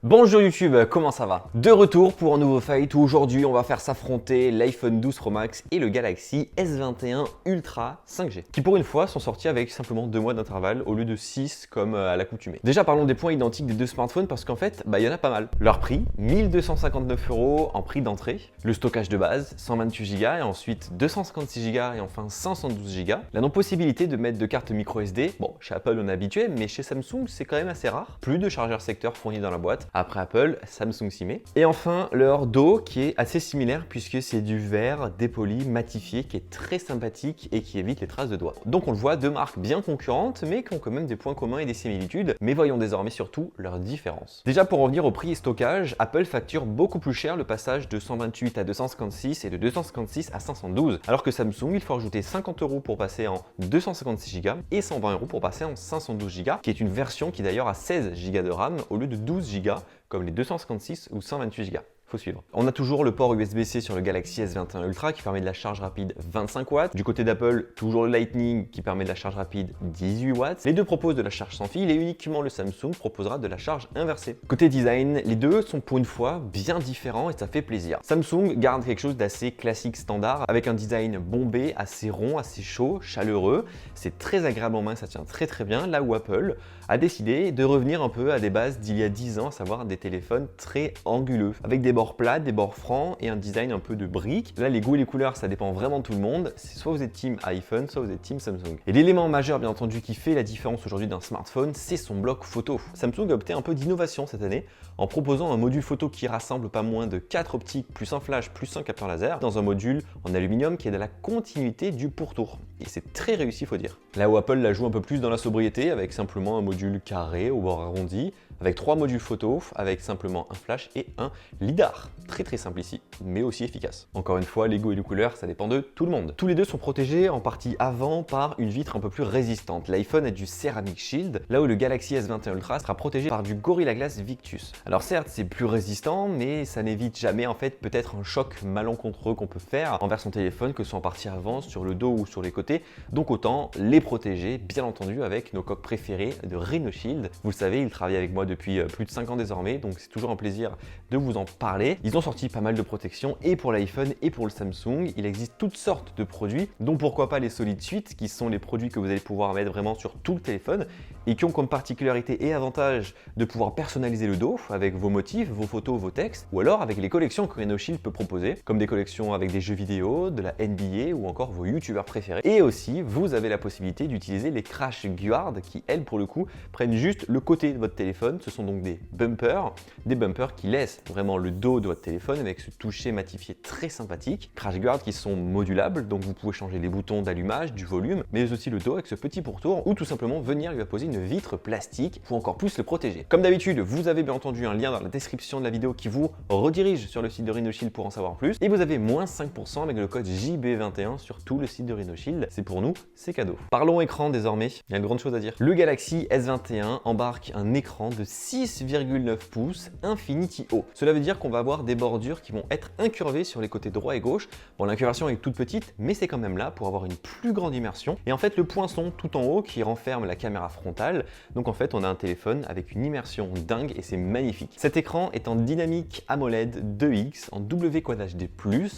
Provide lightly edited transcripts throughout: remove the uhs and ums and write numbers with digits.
Bonjour YouTube, comment ça va? De retour pour un nouveau fight où aujourd'hui on va faire s'affronter l'iPhone 12 Pro Max et le Galaxy S21 Ultra 5G qui pour une fois sont sortis avec simplement 2 mois d'intervalle au lieu de 6 comme à l'accoutumée. Déjà parlons des points identiques des deux smartphones parce qu'en fait il y en a pas mal. Leur prix, 1259 € en prix d'entrée, le stockage de base 128 Go et ensuite 256 Go et enfin 512 Go. La non-possibilité de mettre de carte micro SD, bon chez Apple on est habitué mais chez Samsung c'est quand même assez rare. Plus de chargeurs secteur fournis dans la boîte. Après Apple, Samsung s'y met. Et enfin, leur dos qui est assez similaire puisque c'est du verre dépoli, matifié, qui est très sympathique et qui évite les traces de doigts. Donc on le voit, deux marques bien concurrentes mais qui ont quand même des points communs et des similitudes. Mais voyons désormais surtout leurs différences. Déjà pour revenir au prix et stockage, Apple facture beaucoup plus cher le passage de 128 à 256 et de 256 à 512. Alors que Samsung, il faut rajouter 50 € pour passer en 256 Go et 120 € pour passer en 512 Go, qui est une version qui d'ailleurs a 16 Go de RAM au lieu de 12 Go comme les 256 ou 128 Go. Faut suivre. On a toujours le port USB-C sur le Galaxy S21 Ultra qui permet de la charge rapide 25 watts. Du côté d'Apple, toujours le Lightning qui permet de la charge rapide 18 watts. Les deux proposent de la charge sans fil et uniquement le Samsung proposera de la charge inversée. Côté design, les deux sont pour une fois bien différents et ça fait plaisir. Samsung garde quelque chose d'assez classique standard avec un design bombé, assez rond, assez chaud, chaleureux. C'est très agréable en main, ça tient très bien. Là où Apple a décidé de revenir un peu à des bases d'il y a 10 ans, à savoir des téléphones très anguleux, avec des bords plats, des bords francs et un design un peu de briques. Là, les goûts et les couleurs, ça dépend vraiment de tout le monde. C'est soit vous êtes team iPhone, soit vous êtes team Samsung. Et l'élément majeur, bien entendu, qui fait la différence aujourd'hui d'un smartphone, c'est son bloc photo. Samsung a opté un peu d'innovation cette année en proposant un module photo qui rassemble pas moins de 4 optiques, plus un flash, plus un capteur laser, dans un module en aluminium qui est de la continuité du pourtour. Et c'est très réussi, faut dire. Là où Apple la joue un peu plus dans la sobriété, avec simplement un module carré au bord arrondi, avec 3 modules photo, avec simplement un flash et un lidar. Très simple ici, mais aussi efficace. Encore une fois, les goûts et les couleurs, ça dépend de tout le monde. Tous les deux sont protégés en partie avant par une vitre un peu plus résistante. L'iPhone a du Ceramic Shield, là où le Galaxy S21 Ultra sera protégé par du Gorilla Glass Victus. Alors certes, c'est plus résistant, mais ça n'évite jamais en fait peut-être un choc malencontreux qu'on peut faire envers son téléphone, que ce soit en partie avant, sur le dos ou sur les côtés. Donc autant les protéger, bien entendu, avec nos coques préférées de Rhino Shield. Vous le savez, ils travaillent avec moi depuis plus de 5 ans désormais, donc c'est toujours un plaisir de vous en parler. Ils ont sorti pas mal de protections et pour l'iPhone et pour le Samsung. Il existe toutes sortes de produits, dont pourquoi pas les Solid Suite, qui sont les produits que vous allez pouvoir mettre vraiment sur tout le téléphone et qui ont comme particularité et avantage de pouvoir personnaliser le dos avec vos motifs, vos photos, vos textes, ou alors avec les collections que Rhino Shield peut proposer, comme des collections avec des jeux vidéo, de la NBA ou encore vos youtubeurs préférés. Et aussi, vous avez la possibilité d'utiliser les Crash Guard qui, elles, pour le coup, prennent juste le côté de votre téléphone. Ce sont donc des bumpers qui laissent vraiment le dos de votre téléphone avec ce toucher matifié très sympathique. Crash Guard qui sont modulables, donc vous pouvez changer les boutons d'allumage, du volume, mais aussi le dos avec ce petit pourtour ou tout simplement venir lui apposer une vitre plastique pour encore plus le protéger. Comme d'habitude, vous avez bien entendu un lien dans la description de la vidéo qui vous redirige sur le site de Rhino Shield pour en savoir plus et vous avez moins 5% avec le code JB21 sur tout le site de Rhino Shield. C'est pour nous, c'est cadeau. Parlons écran désormais, il y a de grandes choses à dire. Le Galaxy S21 embarque un écran de 6,9 pouces Infinity O. Cela veut dire qu'on va avoir des bordures qui vont être incurvées sur les côtés droit et gauche. Bon, l'incurvation est toute petite, mais c'est quand même là pour avoir une plus grande immersion. Et en fait, le poinçon tout en haut qui renferme la caméra frontale. Donc en fait, on a un téléphone avec une immersion dingue et c'est magnifique. Cet écran est en dynamique AMOLED 2X en WQHD+,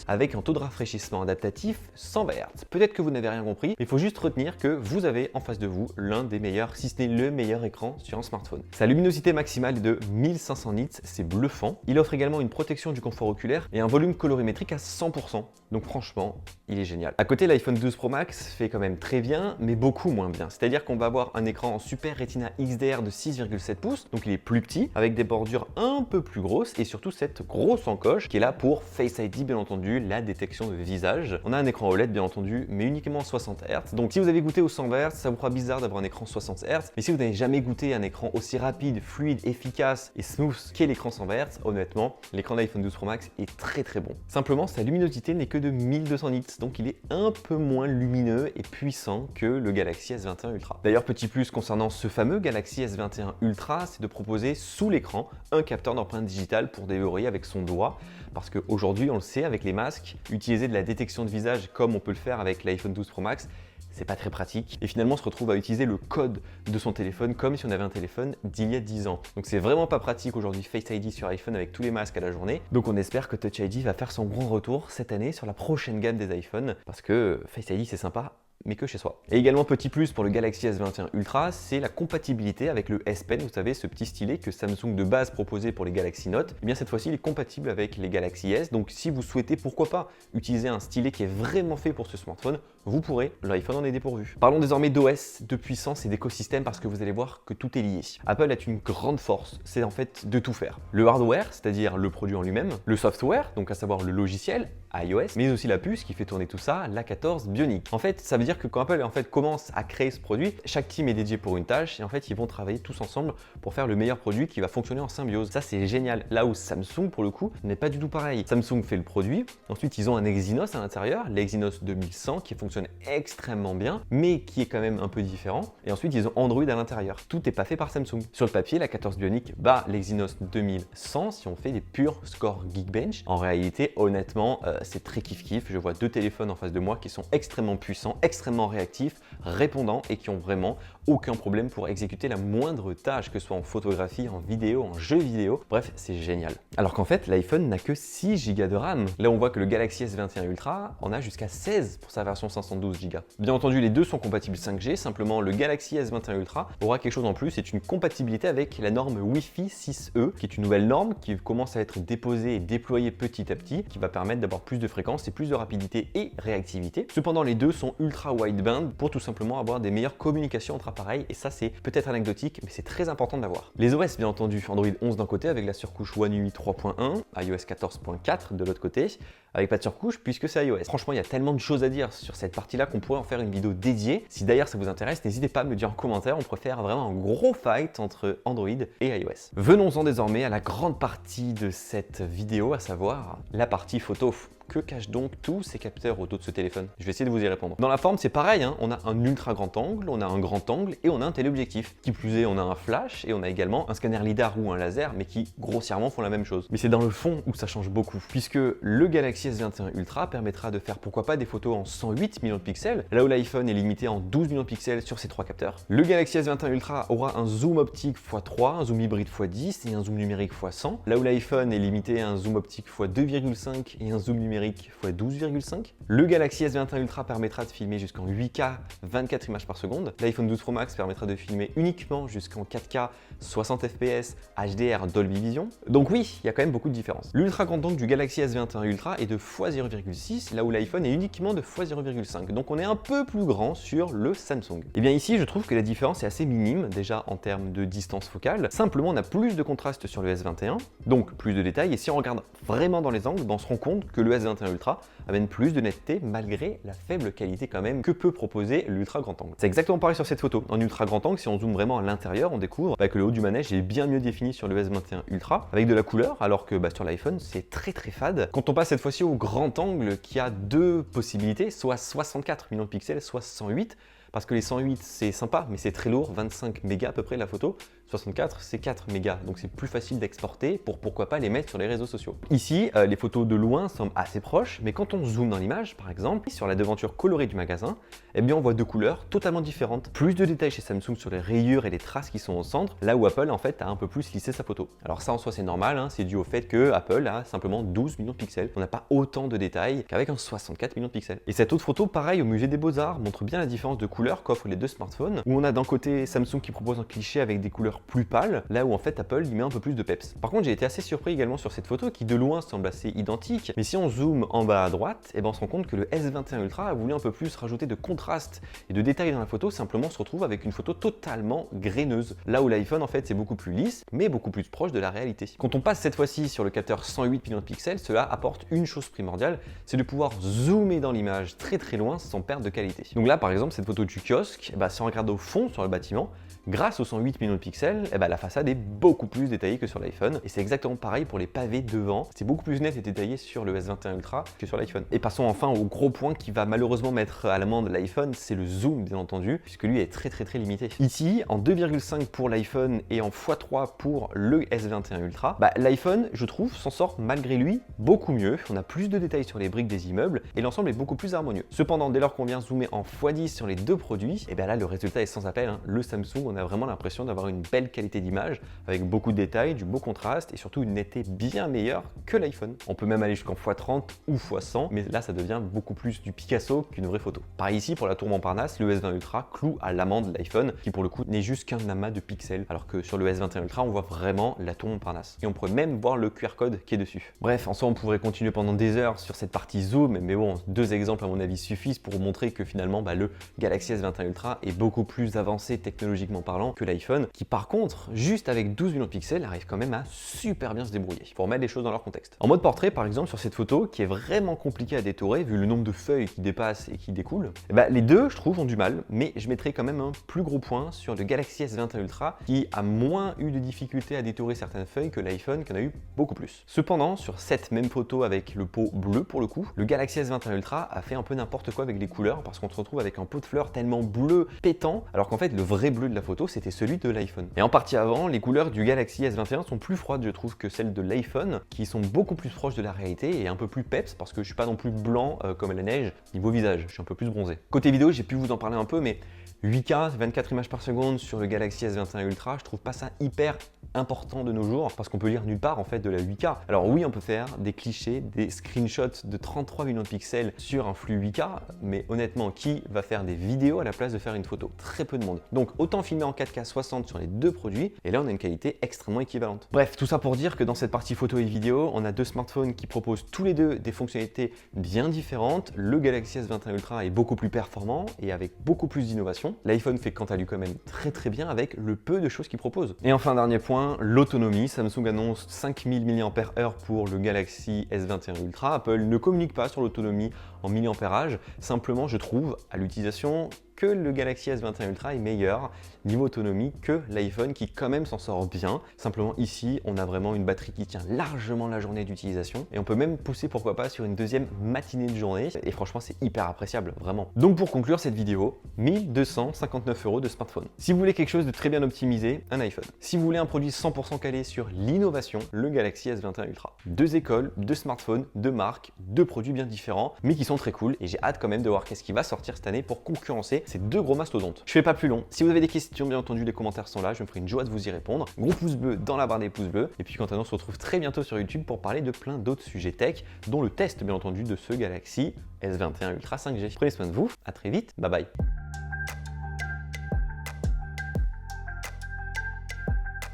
avec un taux de rafraîchissement adaptatif 100 Hz. Peut-être que vous n'avez rien compris, mais il faut juste retenir que vous avez en face de vous l'un des meilleurs, si ce n'est le meilleur écran sur un smartphone. Sa luminosité maximale est de 1500 nits, c'est bluffant. Il offre également une protection du confort oculaire et un volume colorimétrique à 100%. Donc franchement, il est génial. À côté, l'iPhone 12 Pro Max fait quand même très bien, mais beaucoup moins bien. C'est-à-dire qu'on va avoir un écran en Super Retina XDR de 6,7 pouces, donc il est plus petit, avec des bordures un peu plus grosses et surtout cette grosse encoche qui est là pour Face ID, bien entendu, la détection de visage. On a un écran OLED, bien entendu, mais uniquement 60 Hz. Donc si vous avez goûté au 100 Hz, ça vous fera bizarre d'avoir un écran 60 Hz, mais si vous n'avez jamais goûté un écran aussi rapide, fluide, efficace et smooth qu'est l'écran 100 Hz, honnêtement, l'écran d'iPhone 12 Pro Max est très bon. Simplement, sa luminosité n'est que de 1200 nits, donc il est un peu moins lumineux et puissant que le Galaxy S21 Ultra. D'ailleurs, petit plus concernant concernant ce fameux Galaxy S21 Ultra, c'est de proposer sous l'écran un capteur d'empreinte digitale pour déverrouiller avec son doigt. Parce qu'aujourd'hui, on le sait, avec les masques, utiliser de la détection de visage comme on peut le faire avec l'iPhone 12 Pro Max, c'est pas très pratique. Et finalement, on se retrouve à utiliser le code de son téléphone comme si on avait un téléphone d'il y a 10 ans. Donc c'est vraiment pas pratique aujourd'hui Face ID sur iPhone avec tous les masques à la journée. Donc on espère que Touch ID va faire son grand retour cette année sur la prochaine gamme des iPhones. Parce que Face ID c'est sympa, mais que chez soi. Et également petit plus pour le Galaxy S21 Ultra, c'est la compatibilité avec le S Pen, vous savez, ce petit stylet que Samsung de base proposait pour les Galaxy Note. Et bien cette fois-ci, il est compatible avec les Galaxy S, donc si vous souhaitez, pourquoi pas, utiliser un stylet qui est vraiment fait pour ce smartphone, vous pourrez, l'iPhone en est dépourvu. Parlons désormais d'OS, de puissance et d'écosystème parce que vous allez voir que tout est lié. Apple a une grande force, c'est en fait de tout faire. Le hardware, c'est-à-dire le produit en lui-même, le software, donc à savoir le logiciel, iOS, mais aussi la puce qui fait tourner tout ça, l'A14 Bionic. En fait, ça veut dire que quand Apple commence à créer ce produit, chaque team est dédié pour une tâche et en fait, ils vont travailler tous ensemble pour faire le meilleur produit qui va fonctionner en symbiose. Ça, c'est génial. Là où Samsung, pour le coup, n'est pas du tout pareil. Samsung fait le produit, ensuite ils ont un Exynos à l'intérieur, l'Exynos 2100 qui fonctionne extrêmement bien, mais qui est quand même un peu différent. Et ensuite, ils ont Android à l'intérieur. Tout n'est pas fait par Samsung. Sur le papier, la 14 Bionic bat l'Exynos 2100 si on fait des purs scores Geekbench. En réalité, honnêtement, c'est très kiff-kiff. Je vois deux téléphones en face de moi qui sont extrêmement puissants, extrêmement réactifs, répondants et qui ont vraiment aucun problème pour exécuter la moindre tâche, que ce soit en photographie, en vidéo, en jeu vidéo. Bref, c'est génial. Alors qu'en fait, l'iPhone n'a que 6 Go de RAM. Là, on voit que le Galaxy S21 Ultra en a jusqu'à 16 pour sa version 512 Go. Bien entendu, les deux sont compatibles 5G, simplement le Galaxy S21 Ultra aura quelque chose en plus, c'est une compatibilité avec la norme Wi-Fi 6E, qui est une nouvelle norme qui commence à être déposée et déployée petit à petit, qui va permettre d'avoir plus de fréquences et plus de rapidité et réactivité. Cependant, les deux sont ultra wideband pour tout simplement avoir des meilleures communications entre appareils, et ça c'est peut-être anecdotique, mais c'est très important de l'avoir. Les OS, bien entendu, Android 11 d'un côté avec la surcouche One UI 3.1, iOS 14.4 de l'autre côté, avec pas de surcouche puisque c'est iOS. Franchement, il y a tellement de choses à dire sur cette partie-là qu'on pourrait en faire une vidéo dédiée. Si d'ailleurs ça vous intéresse, n'hésitez pas à me le dire en commentaire, on pourrait faire vraiment un gros fight entre Android et iOS. Venons-en désormais à la grande partie de cette vidéo, à savoir la partie photo. Que cachent donc tous ces capteurs au dos de ce téléphone? Je vais essayer de vous y répondre. Dans la forme, c'est pareil, hein. On a un ultra grand angle, on a un grand angle et on a un téléobjectif. Qui plus est, on a un flash et on a également un scanner lidar ou un laser, mais qui grossièrement font la même chose. Mais c'est dans le fond où ça change beaucoup, puisque le Galaxy S21 Ultra permettra de faire pourquoi pas des photos en 108 millions de pixels, là où l'iPhone est limité en 12 millions de pixels sur ces trois capteurs. Le Galaxy S21 Ultra aura un zoom optique x3, un zoom hybride x10 et un zoom numérique x100, là où l'iPhone est limité à un zoom optique x2,5 et un zoom numérique x 12,5. Le Galaxy S21 Ultra permettra de filmer jusqu'en 8K 24 images par seconde. L'iPhone 12 Pro Max permettra de filmer uniquement jusqu'en 4K 60 fps HDR Dolby Vision. Donc oui, il y a quand même beaucoup de différences. L'ultra grand angle du Galaxy S21 Ultra est de x0,6, là où l'iPhone est uniquement de x0,5. Donc on est un peu plus grand sur le Samsung. Et bien ici, je trouve que la différence est assez minime, déjà en termes de distance focale. Simplement, on a plus de contraste sur le S21, donc plus de détails. Et si on regarde vraiment dans les angles, on se rend compte que le S21 Ultra amène plus de netteté malgré la faible qualité quand même que peut proposer l'ultra grand angle. C'est exactement pareil sur cette photo. En ultra grand angle, si on zoome vraiment à l'intérieur, on découvre que le haut du manège est bien mieux défini sur le S21 Ultra avec de la couleur, alors que sur l'iPhone c'est très fade. Quand on passe cette fois-ci au grand angle, qui a deux possibilités, soit 64 millions de pixels, soit 108. Parce que les 108 c'est sympa, mais c'est très lourd, 25 mégas à peu près la photo. 64 c'est 4 mégas, donc c'est plus facile d'exporter pour pourquoi pas les mettre sur les réseaux sociaux. Ici, les photos de loin semblent assez proches, mais quand on zoome dans l'image, par exemple, sur la devanture colorée du magasin, eh bien on voit deux couleurs totalement différentes. Plus de détails chez Samsung sur les rayures et les traces qui sont au centre, là où Apple en fait a un peu plus lissé sa photo. Alors ça en soi c'est normal, hein, c'est dû au fait que Apple a simplement 12 millions de pixels. On n'a pas autant de détails qu'avec un 64 millions de pixels. Et cette autre photo, pareil au musée des Beaux-Arts, montre bien la différence de couleurs qu'offrent les deux smartphones, où on a d'un côté Samsung qui propose un cliché avec des couleurs plus pâles, là où en fait Apple y met un peu plus de peps. Par contre, j'ai été assez surpris également sur cette photo qui de loin semble assez identique, mais si on zoome en bas à droite, on se rend compte que le S21 Ultra a voulu un peu plus rajouter de contraste et de détails dans la photo, simplement on se retrouve avec une photo totalement graineuse, là où l'iPhone en fait c'est beaucoup plus lisse, mais beaucoup plus proche de la réalité. Quand on passe cette fois-ci sur le capteur 108 millions de pixels, cela apporte une chose primordiale, c'est de pouvoir zoomer dans l'image très loin sans perdre de qualité. Donc là par exemple, cette photo de du kiosque, si on regarde au fond sur le bâtiment, grâce aux 108 millions de pixels, la façade est beaucoup plus détaillée que sur l'iPhone. Et c'est exactement pareil pour les pavés devant. C'est beaucoup plus net et détaillé sur le S21 Ultra que sur l'iPhone. Et passons enfin au gros point qui va malheureusement mettre à l'amende l'iPhone, c'est le zoom bien entendu, puisque lui est très limité. Ici, en 2,5 pour l'iPhone et en x3 pour le S21 Ultra, l'iPhone, je trouve, s'en sort malgré lui beaucoup mieux. On a plus de détails sur les briques des immeubles et l'ensemble est beaucoup plus harmonieux. Cependant, dès lors qu'on vient zoomer en x10 sur les deux produits, là le résultat est sans appel. Le Samsung, on a vraiment l'impression d'avoir une belle qualité d'image avec beaucoup de détails, du beau contraste et surtout une netteté bien meilleure que l'iPhone. On peut même aller jusqu'en x30 ou x100, mais là ça devient beaucoup plus du Picasso qu'une vraie photo. Pareil ici pour la tour Montparnasse, le S20 Ultra cloue à l'amende l'iPhone qui pour le coup n'est juste qu'un amas de pixels, alors que sur le S21 Ultra on voit vraiment la tour Montparnasse. Et on pourrait même voir le QR code qui est dessus. Bref, en soi on pourrait continuer pendant des heures sur cette partie zoom, mais bon, deux exemples à mon avis suffisent pour vous montrer que finalement le Galaxy S21 Ultra est beaucoup plus avancé technologiquement parlant que l'iPhone, qui par contre, juste avec 12 millions de pixels, arrive quand même à super bien se débrouiller. Pour remettre les choses dans leur contexte. En mode portrait, par exemple, sur cette photo, qui est vraiment compliquée à détorer, vu le nombre de feuilles qui dépassent et qui découlent, les deux, je trouve, ont du mal, mais je mettrai quand même un plus gros point sur le Galaxy S21 Ultra, qui a moins eu de difficultés à détorer certaines feuilles que l'iPhone, qui en a eu beaucoup plus. Cependant, sur cette même photo avec le pot bleu, pour le coup, le Galaxy S21 Ultra a fait un peu n'importe quoi avec les couleurs, parce qu'on se retrouve avec un pot de fleurs tellement bleu pétant, alors qu'en fait, le vrai bleu de la photo, c'était celui de l'iPhone. Et en partie avant, les couleurs du Galaxy S21 sont plus froides, je trouve, que celles de l'iPhone, qui sont beaucoup plus proches de la réalité et un peu plus peps, parce que je suis pas non plus blanc comme la neige niveau visage, je suis un peu plus bronzé. Côté vidéo, j'ai pu vous en parler un peu, mais 8K, 24 images par seconde sur le Galaxy S21 Ultra, je trouve pas ça hyper important de nos jours, parce qu'on peut lire nulle part en fait de la 8K. Alors oui, on peut faire des clichés, des screenshots de 33 millions de pixels sur un flux 8K, mais honnêtement, qui va faire des vidéos à la place de faire une photo? Très peu de monde. Donc autant filmer en 4K 60 sur les deux produits, et là on a une qualité extrêmement équivalente. Bref, tout ça pour dire que dans cette partie photo et vidéo, on a deux smartphones qui proposent tous les deux des fonctionnalités bien différentes. Le Galaxy S21 Ultra est beaucoup plus performant et avec beaucoup plus d'innovation. L'iPhone fait quant à lui quand même très bien avec le peu de choses qu'il propose. Et enfin, dernier point, l'autonomie. Samsung annonce 5000 mAh pour le Galaxy S21 Ultra. Apple ne communique pas sur l'autonomie en milliampérage. Simplement, je trouve à l'utilisation que le Galaxy S21 Ultra est meilleur niveau autonomie que l'iPhone qui quand même s'en sort bien. Simplement ici, on a vraiment une batterie qui tient largement la journée d'utilisation et on peut même pousser pourquoi pas sur une deuxième matinée de journée et franchement c'est hyper appréciable, vraiment. Donc pour conclure cette vidéo, 1259 € de smartphone. Si vous voulez quelque chose de très bien optimisé, un iPhone. Si vous voulez un produit 100% calé sur l'innovation, le Galaxy S21 Ultra. Deux écoles, deux smartphones, deux marques, deux produits bien différents mais qui sont très cool et j'ai hâte quand même de voir qu'est-ce qui va sortir cette année pour concurrencer ces deux gros mastodontes. Je fais pas plus long. Si vous avez des questions, bien entendu, les commentaires sont là. Je me ferai une joie de vous y répondre. Gros pouce bleu dans la barre des pouces bleus. Et puis quant à nous, on se retrouve très bientôt sur YouTube pour parler de plein d'autres sujets tech, dont le test, bien entendu, de ce Galaxy S21 Ultra 5G. Prenez soin de vous. À très vite. Bye bye.